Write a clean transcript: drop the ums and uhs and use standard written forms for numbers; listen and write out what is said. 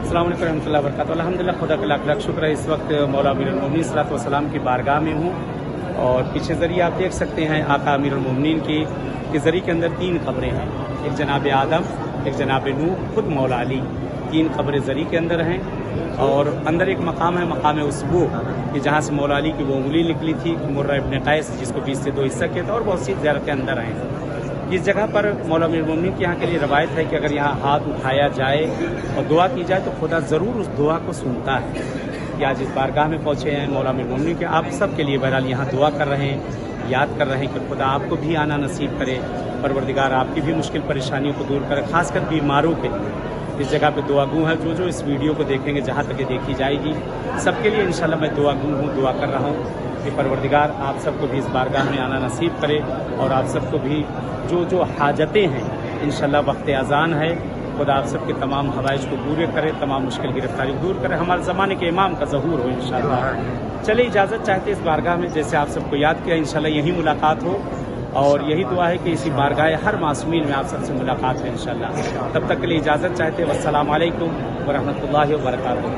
अस्सलाम वालेकुम रहमतुल्लाहि व बरकातहू। अल्हम्दुलिल्लाह, खुदा का लाख लाख शुक्र है। इस वक्त मौला अमीरुल मोमिनीन सल्लल्लाहु अलैहि वसल्लम की बारगाह में हूँ और पीछे ज़रिए आप देख सकते हैं आका अमीरुल मोमिनीन की कि ज़रिए के अंदर 3 कब्रें हैं। एक जनाब आदम, एक जनाब नूह, खुद मौला अली। 3 कब्रें ज़रिए के अंदर हैं और अंदर एक मकाम है, मकाम उसबू, कि जहाँ से मौला अली की वो उंगली निकली थी, मुर्रा इब्न कैस, जिसको 20 से 2 हिस्सा किया था, और बहुत सी ज़ियारतें अंदर हैं। इस जगह पर मौला अमीरुल मोमिनीन के यहाँ के लिए रवायत है कि अगर यहाँ हाथ उठाया जाए और दुआ की जाए तो खुदा ज़रूर उस दुआ को सुनता है। कि आज इस बारगाह में पहुँचे हैं मौला अमीरुल मोमिनीन के, आप सब के लिए बहरहाल यहाँ दुआ कर रहे हैं, याद कर रहे हैं कि खुदा आपको भी आना नसीब करे, परवरदिगार आपकी भी मुश्किल परेशानियों को दूर करे, खासकर बीमारों के लिए। इस जगह पे दुआ गू है, जो इस वीडियो को देखेंगे, जहाँ तक ये देखी जाएगी, सबके लिए इंशाल्लाह मैं दुआ गू हूँ, दुआ कर रहा हूँ कि परवरदिगार आप सबको भी इस बारगाह में आना नसीब करे और आप सबको भी जो हाजतें हैं इंशाल्लाह वक्त अज़ान है, खुदा आप सबके तमाम हवाइज को पूरे करे, तमाम मुश्किल गिरफ्तारी दूर करे, हमारे ज़माने के इमाम का ज़हूर हो इंशाल्लाह। चलिए, इजाज़त चाहते इस बारगाह में, जैसे आप सबको याद किया, इंशाल्लाह यही मुलाकात हो और यही दुआ है कि इसी बारगाह हर मासूमीन में आप सबसे मुलाकात है इंशाल्लाह। तब तक के लिए इजाज़त चाहते हैं। वस्सलाम अलैकुम व रहमतुल्लाहि व बरकातहू।